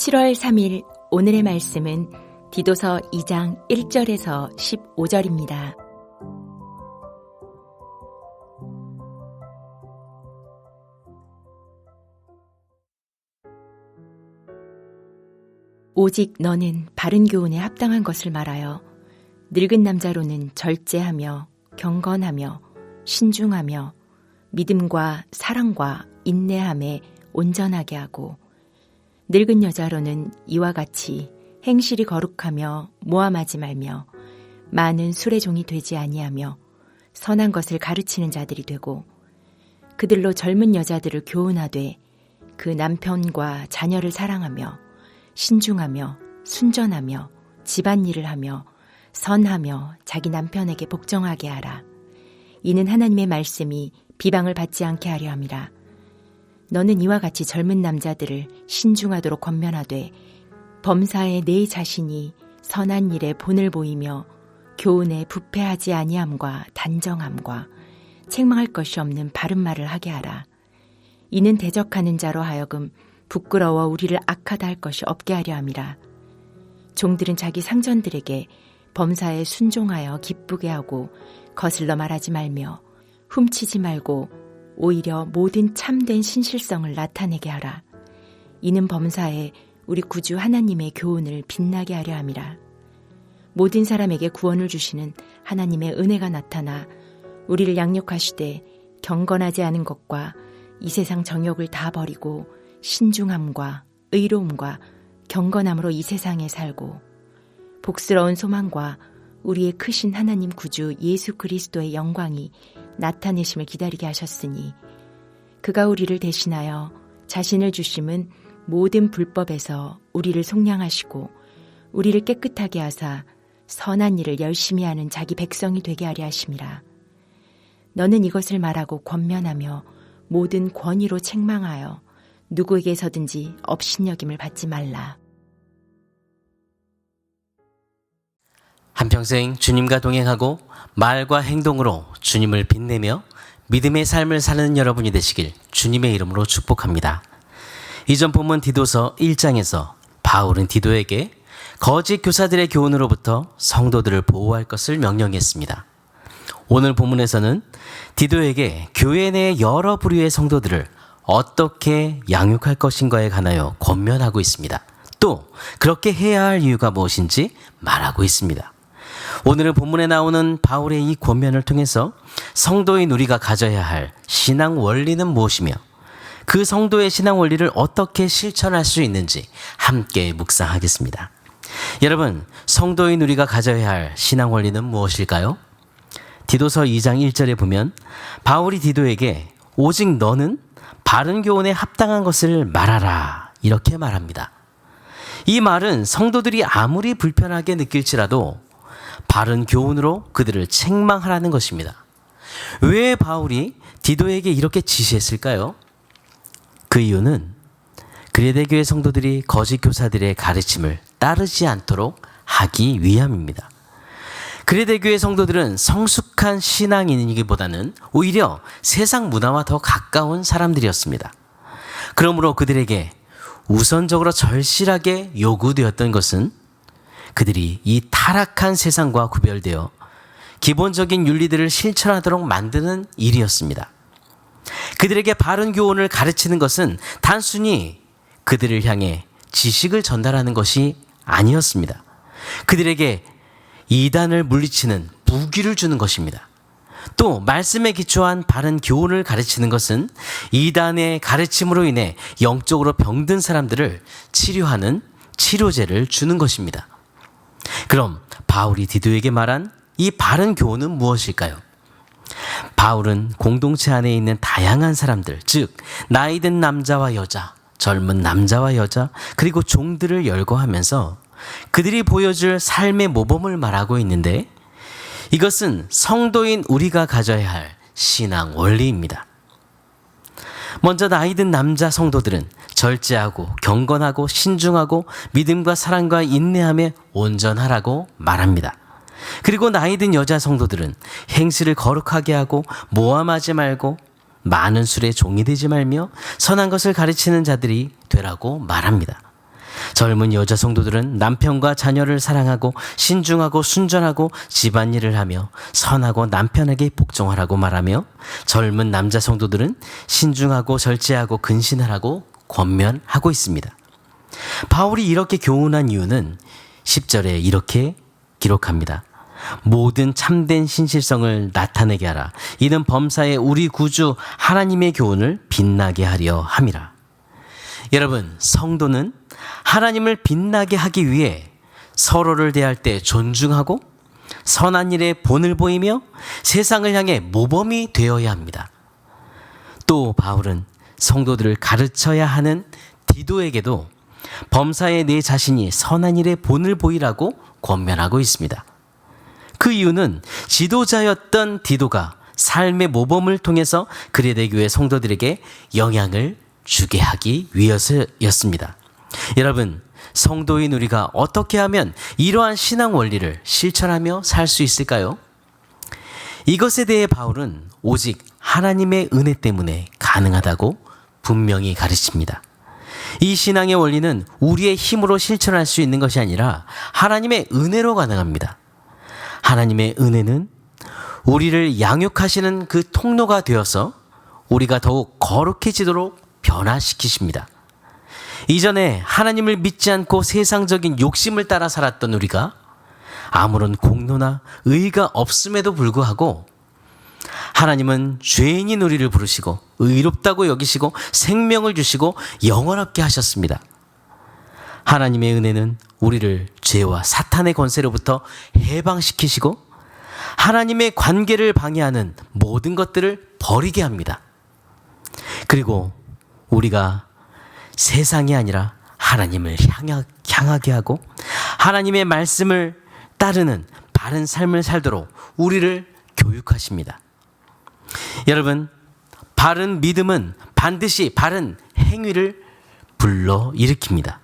7월 3일 오늘의 말씀은 디도서 2장 1절에서 15절입니다. 오직 너는 바른 교훈에 합당한 것을 말하여 늙은 남자로는 절제하며 경건하며 신중하며 믿음과 사랑과 인내함에 온전하게 하고 늙은 여자로는 이와 같이 행실이 거룩하며 모함하지 말며 많은 술의 종이 되지 아니하며 선한 것을 가르치는 자들이 되고 그들로 젊은 여자들을 교훈하되 그 남편과 자녀를 사랑하며 신중하며 순전하며 집안일을 하며 선하며 자기 남편에게 복종하게 하라. 이는 하나님의 말씀이 비방을 받지 않게 하려 함이라. 너는 이와 같이 젊은 남자들을 신중하도록 권면하되 범사에 내 자신이 선한 일에 본을 보이며 교훈에 부패하지 아니함과 단정함과 책망할 것이 없는 바른 말을 하게 하라. 이는 대적하는 자로 하여금 부끄러워 우리를 악하다 할 것이 없게 하려 함이라. 종들은 자기 상전들에게 범사에 순종하여 기쁘게 하고 거슬러 말하지 말며 훔치지 말고 오히려 모든 참된 신실성을 나타내게 하라. 이는 범사에 우리 구주 하나님의 교훈을 빛나게 하려 함이라. 모든 사람에게 구원을 주시는 하나님의 은혜가 나타나 우리를 양육하시되 경건하지 않은 것과 이 세상 정욕을 다 버리고 신중함과 의로움과 경건함으로 이 세상에 살고 복스러운 소망과 우리의 크신 하나님 구주 예수 그리스도의 영광이 나타내심을 기다리게 하셨으니 그가 우리를 대신하여 자신을 주심은 모든 불법에서 우리를 속량하시고 우리를 깨끗하게 하사 선한 일을 열심히 하는 자기 백성이 되게 하려 하심이라. 너는 이것을 말하고 권면하며 모든 권위로 책망하여 누구에게서든지 업신여김을 받지 말라. 한평생 주님과 동행하고 말과 행동으로 주님을 빛내며 믿음의 삶을 사는 여러분이 되시길 주님의 이름으로 축복합니다. 이전 본문 디도서 1장에서 바울은 디도에게 거짓 교사들의 교훈으로부터 성도들을 보호할 것을 명령했습니다. 오늘 본문에서는 디도에게 교회 내 여러 부류의 성도들을 어떻게 양육할 것인가에 관하여 권면하고 있습니다. 또 그렇게 해야 할 이유가 무엇인지 말하고 있습니다. 오늘은 본문에 나오는 바울의 이 권면을 통해서 성도인 우리가 가져야 할 신앙 원리는 무엇이며 그 성도의 신앙 원리를 어떻게 실천할 수 있는지 함께 묵상하겠습니다. 여러분, 성도인 우리가 가져야 할 신앙 원리는 무엇일까요? 디도서 2장 1절에 보면 바울이 디도에게 오직 너는 바른 교훈에 합당한 것을 말하라 이렇게 말합니다. 이 말은 성도들이 아무리 불편하게 느낄지라도 바른 교훈으로 그들을 책망하라는 것입니다. 왜 바울이 디도에게 이렇게 지시했을까요? 그 이유는 그레데 교회 성도들이 거짓 교사들의 가르침을 따르지 않도록 하기 위함입니다. 그레데 교회 성도들은 성숙한 신앙인이기보다는 오히려 세상 문화와 더 가까운 사람들이었습니다. 그러므로 그들에게 우선적으로 절실하게 요구되었던 것은 그들이 이 타락한 세상과 구별되어 기본적인 윤리들을 실천하도록 만드는 일이었습니다. 그들에게 바른 교훈을 가르치는 것은 단순히 그들을 향해 지식을 전달하는 것이 아니었습니다. 그들에게 이단을 물리치는 무기를 주는 것입니다. 또 말씀에 기초한 바른 교훈을 가르치는 것은 이단의 가르침으로 인해 영적으로 병든 사람들을 치료하는 치료제를 주는 것입니다. 그럼 바울이 디도에게 말한 이 바른 교훈은 무엇일까요? 바울은 공동체 안에 있는 다양한 사람들, 즉 나이 든 남자와 여자, 젊은 남자와 여자, 그리고 종들을 열거하면서 그들이 보여줄 삶의 모범을 말하고 있는데 이것은 성도인 우리가 가져야 할 신앙 원리입니다. 먼저 나이 든 남자 성도들은 절제하고 경건하고 신중하고 믿음과 사랑과 인내함에 온전하라고 말합니다. 그리고 나이 든 여자 성도들은 행실을 거룩하게 하고 모함하지 말고 많은 술에 종이 되지 말며 선한 것을 가르치는 자들이 되라고 말합니다. 젊은 여자 성도들은 남편과 자녀를 사랑하고 신중하고 순전하고 집안일을 하며 선하고 남편에게 복종하라고 말하며, 젊은 남자 성도들은 신중하고 절제하고 근신하라고 권면하고 있습니다. 바울이 이렇게 교훈한 이유는 10절에 이렇게 기록합니다. 모든 참된 신실성을 나타내게 하라. 이는 범사에 우리 구주 하나님의 교훈을 빛나게 하려 함이라. 여러분, 성도는 하나님을 빛나게 하기 위해 서로를 대할 때 존중하고 선한 일에 본을 보이며 세상을 향해 모범이 되어야 합니다. 또 바울은 성도들을 가르쳐야 하는 디도에게도 범사에 내 자신이 선한 일에 본을 보이라고 권면하고 있습니다. 그 이유는 지도자였던 디도가 삶의 모범을 통해서 그레데 교회 성도들에게 영향을 주게 하기 위해서였습니다. 여러분, 성도인 우리가 어떻게 하면 이러한 신앙 원리를 실천하며 살 수 있을까요? 이것에 대해 바울은 오직 하나님의 은혜 때문에 가능하다고 분명히 가르칩니다. 이 신앙의 원리는 우리의 힘으로 실천할 수 있는 것이 아니라 하나님의 은혜로 가능합니다. 하나님의 은혜는 우리를 양육하시는 그 통로가 되어서 우리가 더욱 거룩해지도록 변화시키십니다. 이전에 하나님을 믿지 않고 세상적인 욕심을 따라 살았던 우리가 아무런 공로나 의의가 없음에도 불구하고 하나님은 죄인인 우리를 부르시고 의롭다고 여기시고 생명을 주시고 영원하게 하셨습니다. 하나님의 은혜는 우리를 죄와 사탄의 권세로부터 해방시키시고 하나님의 관계를 방해하는 모든 것들을 버리게 합니다. 그리고 우리가 세상이 아니라 하나님을 향하게 하고 하나님의 말씀을 따르는 바른 삶을 살도록 우리를 교육하십니다. 여러분, 바른 믿음은 반드시 바른 행위를 불러일으킵니다.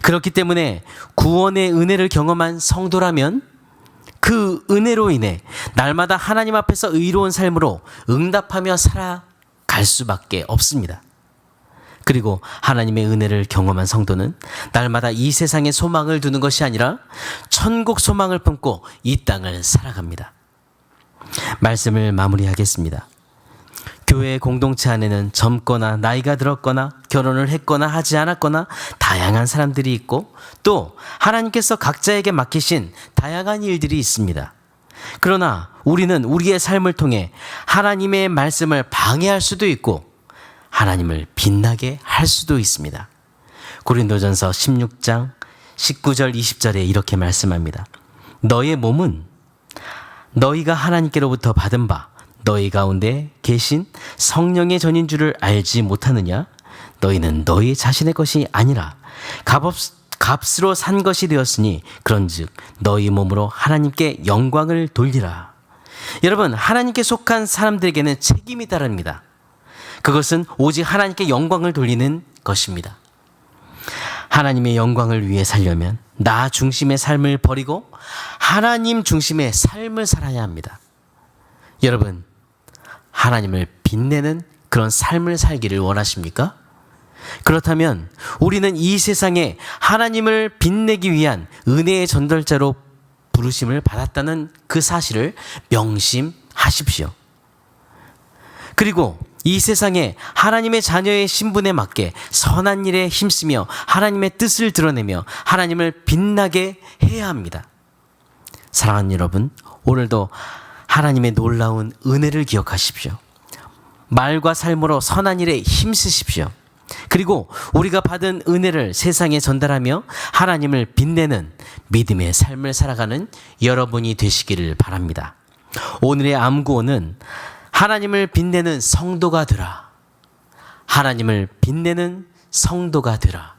그렇기 때문에 구원의 은혜를 경험한 성도라면 그 은혜로 인해 날마다 하나님 앞에서 의로운 삶으로 응답하며 살아갈 수밖에 없습니다. 그리고 하나님의 은혜를 경험한 성도는 날마다 이 세상에 소망을 두는 것이 아니라 천국 소망을 품고 이 땅을 살아갑니다. 말씀을 마무리하겠습니다. 교회 공동체 안에는 젊거나 나이가 들었거나 결혼을 했거나 하지 않았거나 다양한 사람들이 있고 또 하나님께서 각자에게 맡기신 다양한 일들이 있습니다. 그러나 우리는 우리의 삶을 통해 하나님의 말씀을 방해할 수도 있고 하나님을 빛나게 할 수도 있습니다. 고린도전서 16장 19절 20절에 이렇게 말씀합니다. 너의 몸은 너희가 하나님께로부터 받은 바 너희 가운데 계신 성령의 전인 줄을 알지 못하느냐? 너희는 너희 자신의 것이 아니라 값으로 산 것이 되었으니 그런즉 너희 몸으로 하나님께 영광을 돌리라. 여러분, 하나님께 속한 사람들에게는 책임이 따릅니다. 그것은 오직 하나님께 영광을 돌리는 것입니다. 하나님의 영광을 위해 살려면 나 중심의 삶을 버리고 하나님 중심의 삶을 살아야 합니다. 여러분, 하나님을 빛내는 그런 삶을 살기를 원하십니까? 그렇다면 우리는 이 세상에 하나님을 빛내기 위한 은혜의 전달자로 부르심을 받았다는 그 사실을 명심하십시오. 그리고 이 세상에 하나님의 자녀의 신분에 맞게 선한 일에 힘쓰며 하나님의 뜻을 드러내며 하나님을 빛나게 해야 합니다. 사랑하는 여러분, 오늘도 하나님의 놀라운 은혜를 기억하십시오. 말과 삶으로 선한 일에 힘쓰십시오. 그리고 우리가 받은 은혜를 세상에 전달하며 하나님을 빛내는 믿음의 삶을 살아가는 여러분이 되시기를 바랍니다. 오늘의 암구호는 하나님을 빛내는 성도가 되라. 하나님을 빛내는 성도가 되라.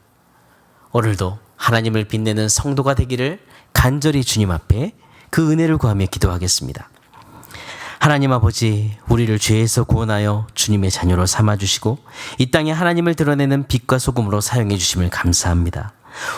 오늘도 하나님을 빛내는 성도가 되기를 간절히 주님 앞에 그 은혜를 구하며 기도하겠습니다. 하나님 아버지, 우리를 죄에서 구원하여 주님의 자녀로 삼아주시고 이 땅에 하나님을 드러내는 빛과 소금으로 사용해 주심을 감사합니다.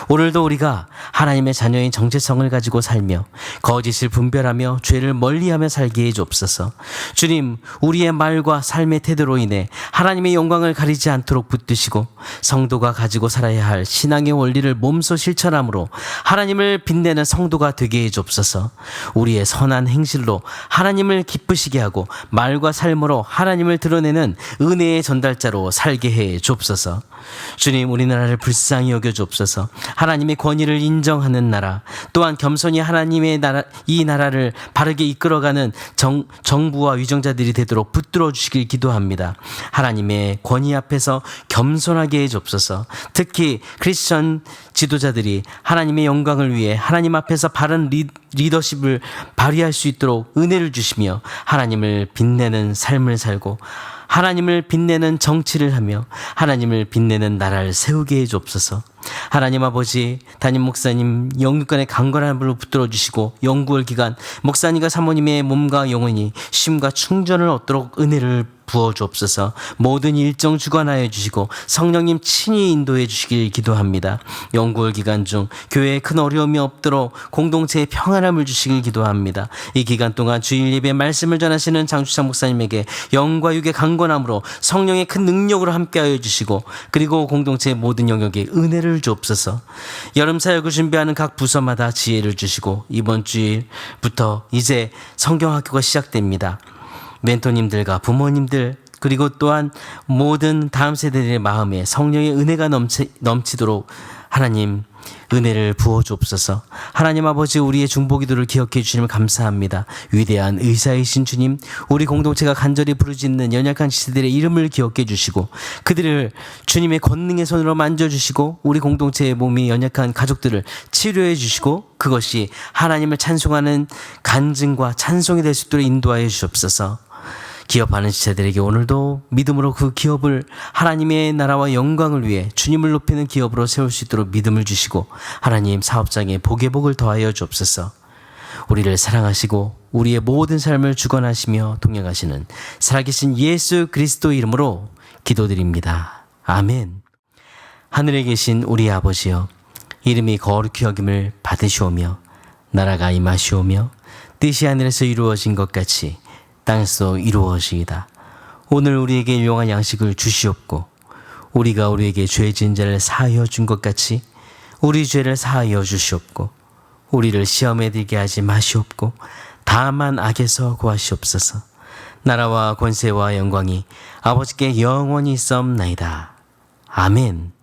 오늘도 우리가 하나님의 자녀인 정체성을 가지고 살며 거짓을 분별하며 죄를 멀리하며 살게 해 주옵소서. 주님, 우리의 말과 삶의 태도로 인해 하나님의 영광을 가리지 않도록 붙드시고 성도가 가지고 살아야 할 신앙의 원리를 몸소 실천함으로 하나님을 빛내는 성도가 되게 해 주옵소서. 우리의 선한 행실로 하나님을 기쁘시게 하고 말과 삶으로 하나님을 드러내는 은혜의 전달자로 살게 해 주옵소서. 주님, 우리나라를 불쌍히 여겨 주옵소서. 하나님의 권위를 인정하는 나라, 또한 겸손히 하나님의 나라, 이 나라를 바르게 이끌어가는 정부와 위정자들이 되도록 붙들어 주시길 기도합니다. 하나님의 권위 앞에서 겸손하게 해 주옵소서. 특히 크리스천 지도자들이 하나님의 영광을 위해 하나님 앞에서 바른 리더십을 발휘할 수 있도록 은혜를 주시며 하나님을 빛내는 삶을 살고 하나님을 빛내는 정치를 하며 하나님을 빛내는 나라를 세우게 해 주옵소서. 하나님 아버지, 담임 목사님 영육간의 강건함을 붙들어 주시고 연구월 기간 목사님과 사모님의 몸과 영혼이 쉼과 충전을 얻도록 은혜를 부어 주옵소서. 모든 일정 주관하여 주시고 성령님 친히 인도해 주시길 기도합니다. 연구월 기간 중 교회에 큰 어려움이 없도록 공동체의 평안함을 주시길 기도합니다. 이 기간 동안 주일 예배 말씀을 전하시는 장주창 목사님에게 영과 육의 강건함으로 성령의 큰 능력으로 함께하여 주시고 그리고 공동체의 모든 영역에 은혜를 주옵소서. 여름 사역을 준비하는 각 부서마다 지혜를 주시고 이번 주일부터 이제 성경학교가 시작됩니다. 멘토님들과 부모님들 그리고 또한 모든 다음 세대들의 마음에 성령의 은혜가 넘치도록 하나님 은혜를 부어 주옵소서. 하나님 아버지, 우리의 중보기도를 기억해 주시면 감사합니다. 위대한 의사이신 주님, 우리 공동체가 간절히 부르짖는 연약한 지체들의 이름을 기억해 주시고 그들을 주님의 권능의 손으로 만져주시고 우리 공동체의 몸이 연약한 가족들을 치료해 주시고 그것이 하나님을 찬송하는 간증과 찬송이 될 수 있도록 인도하여 주옵소서. 기업하는 지체들에게 오늘도 믿음으로 그 기업을 하나님의 나라와 영광을 위해 주님을 높이는 기업으로 세울 수 있도록 믿음을 주시고 하나님 사업장에 복의 복을 더하여 주옵소서. 우리를 사랑하시고 우리의 모든 삶을 주관하시며 동행하시는 살아계신 예수 그리스도 이름으로 기도드립니다. 아멘. 하늘에 계신 우리 아버지여, 이름이 거룩히 여김을 받으시오며 나라가 임하시오며 뜻이 하늘에서 이루어진 것 같이 땅에서 이루어지이다. 오늘 우리에게 일용할 양식을 주시옵고 우리가 우리에게 죄 지은 자를 사하여 준 것 같이 우리 죄를 사하여 주시옵고 우리를 시험에 들게 하지 마시옵고 다만 악에서 구하시옵소서. 나라와 권세와 영광이 아버지께 영원히 있사옵나이다. 아멘.